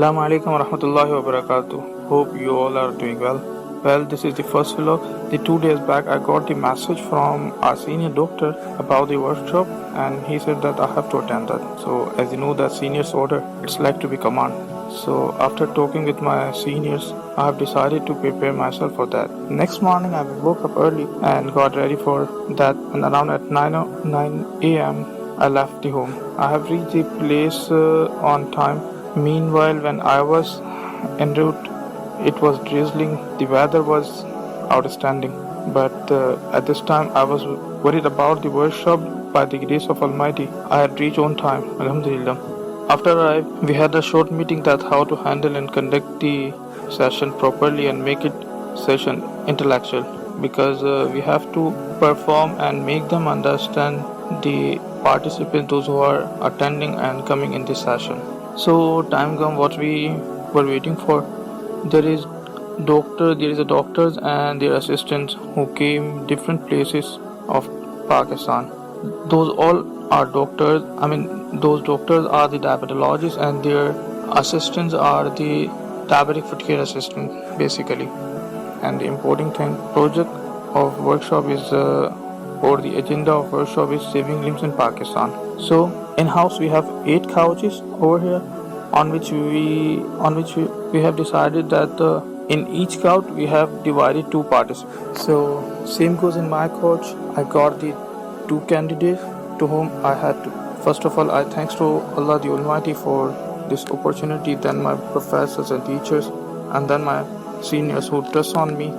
Assalamu alaikum warahmatullahi wabarakatuh. Hope you all are doing well. Well, this is the first vlog. The 2 days back I got the message from our senior doctor about the workshop and he said that I have to attend that. So as you know that senior's order, it's like to be command. So after talking with my seniors, I have decided to prepare myself for that. Next morning I woke up early and got ready for that, and around at 9 a.m. I left the home. I have reached the place on time. Meanwhile, when I was en route, it was drizzling. The weather was outstanding. But at this time, I was worried about the workshop. By the grace of Almighty, I had reached on time. Alhamdulillah. After arriving, we had a short meeting that how to handle and conduct the session properly and make it session intellectual, because we have to perform and make them understand the participants, those who are attending and coming in this session. So time come what we were waiting for. There is a doctors and their assistants who came different places of Pakistan. Those all are doctors. Those doctors are the diabetologists and their assistants are the diabetic foot care assistant basically. And the important thing, project of workshop is or the agenda of workshop is saving limbs in Pakistan. So in house we have 8 couches over here on which we have decided that in each couch we have divided 2 participants. So same goes in my couch. I got the 2 candidates to whom I had to. First of all, I thanks to Allah the Almighty for this opportunity, then my professors and teachers, and then my seniors who trust on me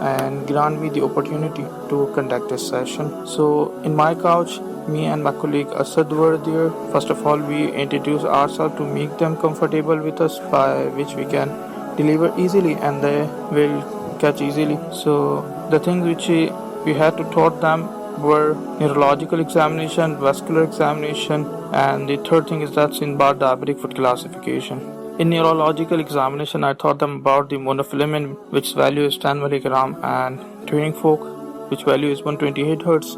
and grant me the opportunity to conduct this session. So in my couch, me and my colleague Asad were there. First of all, we introduce ourselves to make them comfortable with us, by which we can deliver easily and they will catch easily. So the things which we had to taught them were neurological examination, vascular examination, and the third thing is that's in bar diabetic foot classification. In neurological examination, I taught them about the monofilament, which value is 10 milligram, and tuning fork, which value is 128 hertz,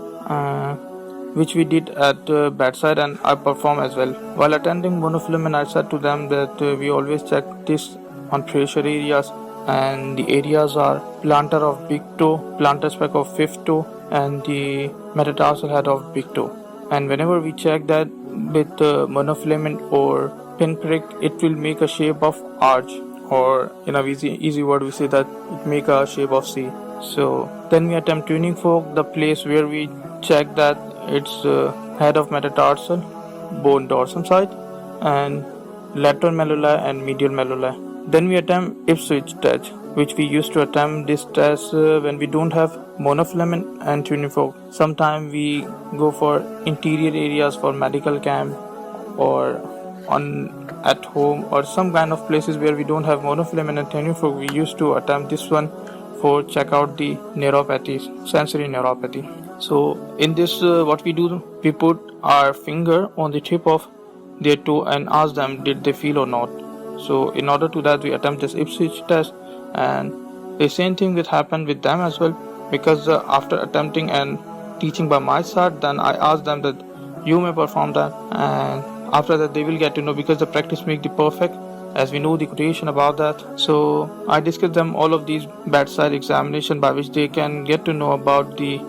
which we did at bedside and I perform as well. While attending monofilament, I said to them that we always check this on pressure areas, and the areas are plantar of big toe, plantar spec of fifth toe, and the metatarsal head of big toe. And whenever we check that with monofilament or pinprick, it will make a shape of arch, or in a easy word we say that it make a shape of C. So then we attempt tuning fork, the place where we check that it's head of metatarsal, bone dorsum side, and lateral malleoli and medial malleoli. Then we attempt Ipswich test, which we used to attempt this test when we don't have monofilament and tuning fork. Sometimes we go for interior areas for medical camp or at home or some kind of places where we don't have monofilament and tuning fork. We used to attempt this one for check out the neuropathy, sensory neuropathy. So in this what we do, we put our finger on the tip of their toe and ask them did they feel or not. So in order to that we attempt this Ipswich test, and the same thing will happen with them as well, because after attempting and teaching by my side, then I ask them that you may perform that, and after that they will get to know, because the practice make the perfect, as we know the quotation about that. So I discuss them all of these bedside examination by which they can get to know about the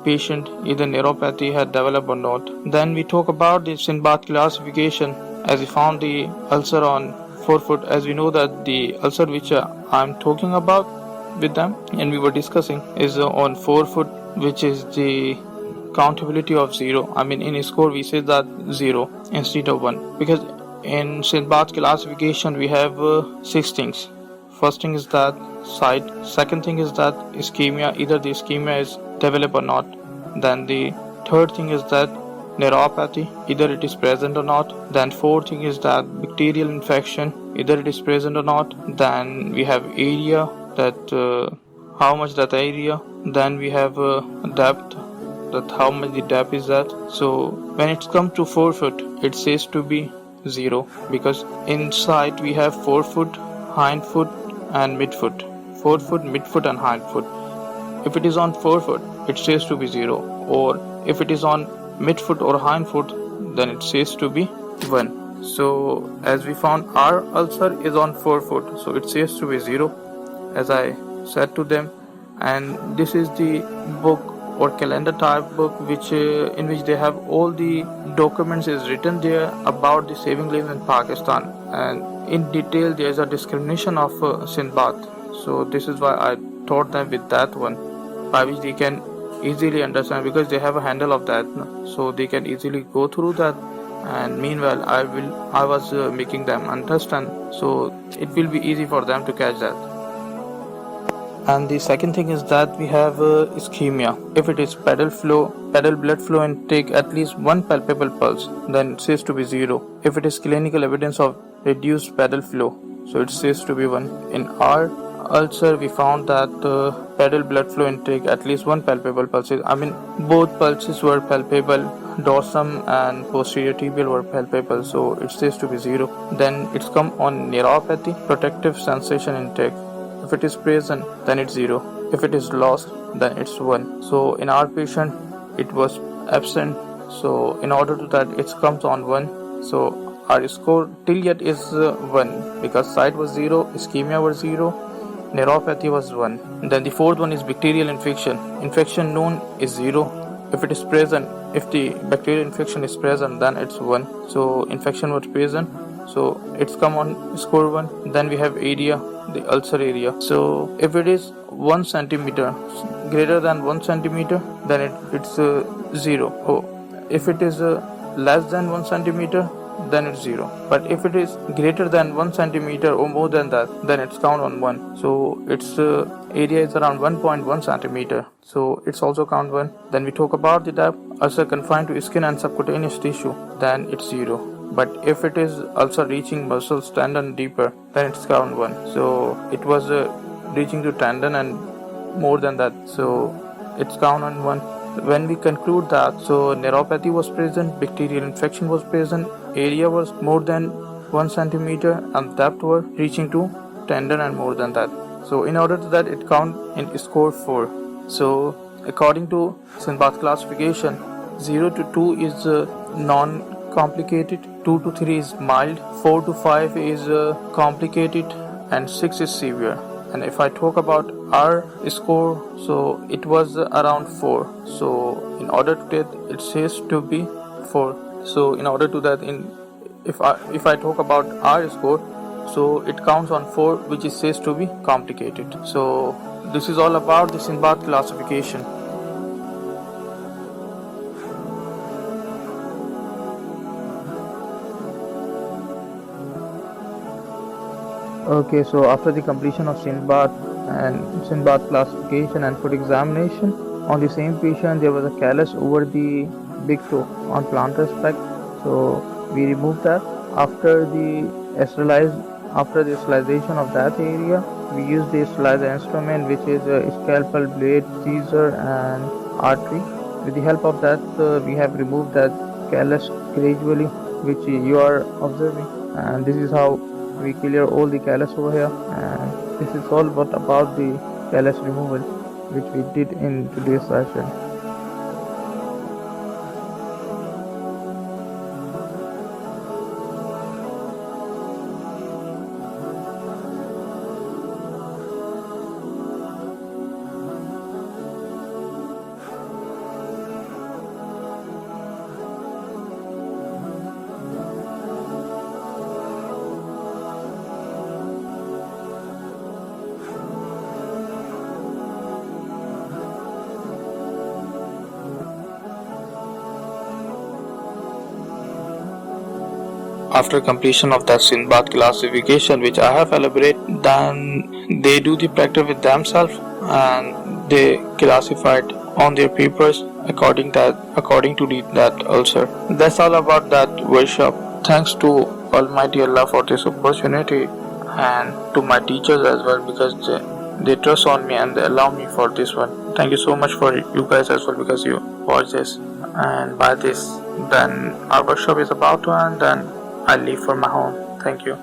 patient either neuropathy had developed or not. Then we talk about the Sinbad classification, as we found the ulcer on forefoot. As we know that the ulcer which I'm talking about with them and we were discussing is on forefoot, which is the countability of 0. In a score we say that 0 instead of 1, because in Sinbad classification we have 6 things. First thing is that sight, second thing is that ischemia, either the ischemia is developed or not. Then the third thing is that neuropathy, either it is present or not. Then fourth thing is that bacterial infection, either it is present or not. Then we have area, that how much that area. Then we have depth, that how much the depth is that. So when it comes to forefoot, it says to be 0, because inside we have forefoot, hindfoot and midfoot. Forefoot, midfoot and hindfoot. If it is on forefoot, it says to be 0, or if it is on midfoot or hindfoot, then it says to be 1. So as we found, our ulcer is on 4 foot, so it says to be 0, as I said to them. And this is the book or calendar type book in which they have all the documents is written there about the saving lives in Pakistan, and in detail there is a discrimination of Sindbad. So this is why I taught them with that one, by which they can easily understand, because they have a handle of that, so they can easily go through that. And meanwhile I was making them understand, so it will be easy for them to catch that. And the second thing is that we have ischemia. If it is pedal blood flow intake at least one palpable pulse, then it says to be 0. If it is clinical evidence of reduced pedal flow, so it says to be 1. In our ulcer, we found that pedal blood flow intake at least one palpable pulses. Both pulses were palpable. Dorsum and posterior tibial were palpable, so it says to be 0. Then it's come on neuropathy, protective sensation intake. If it is present, then it's 0. If it is lost, then it's 1. So in our patient, it was absent. So in order to that, it comes on 1. So our score till yet is 1, because site was 0, ischemia was 0, neuropathy was 1. Then the fourth one is bacterial infection. Infection known is 0. If it is present, if the bacterial infection is present, then it's 1. So infection was present, so it's come on score 1. Then we have area, the ulcer area. So if it is 1 centimeter, greater than 1 centimeter, then it's 0. If it is less than 1 centimeter, then it's 0. But if it is greater than 1 centimeter or more than that, then it's count on 1. So its area is around 1.1 centimeter. So it's also count 1. Then we talk about the type ulcer confined to skin and subcutaneous tissue, then it's 0. But if it is ulcer reaching muscles, tendon deeper, then it's count 1. So it was reaching to tendon and more than that, so it's count on 1. When we conclude that, so neuropathy was present, bacterial infection was present, area was more than 1 centimeter, and depth were reaching to tendon and more than that. So in order to that, it count in score 4. So according to Sindbad classification, 0 to 2 is non-complicated, 2 to 3 is mild, 4 to 5 is complicated, and 6 is severe. And if I talk about our score, so it was around 4. So in order to that, it says to be 4. So in order to that, if I talk about our score, so it counts on 4, which is says to be complicated. So this is all about the Sindbad classification. Okay, so after the completion of Sindbad and Sindbad classification and foot examination, on the same patient there was a callus over the big toe on plantar spec. So we removed that. After the sterilization of that area, we used the sterilizer instrument, which is a scalpel, blade, scissor and artery. With the help of that, we have removed that callus gradually, which you are observing, and this is how we clear all the callus over here. And this is all about the callus removal, which we did in today's session. After completion of that Sindbad classification, which I have elaborated, then they do the practice with themselves and they classified on their papers according to that ulcer. That's all about that workshop. Thanks to Almighty Allah for this opportunity, and to my teachers as well, because they trust on me and they allow me for this one. Thank you so much for you guys as well, because you watch this. And by this, then our workshop is about to end, and I leave for my home. Thank you.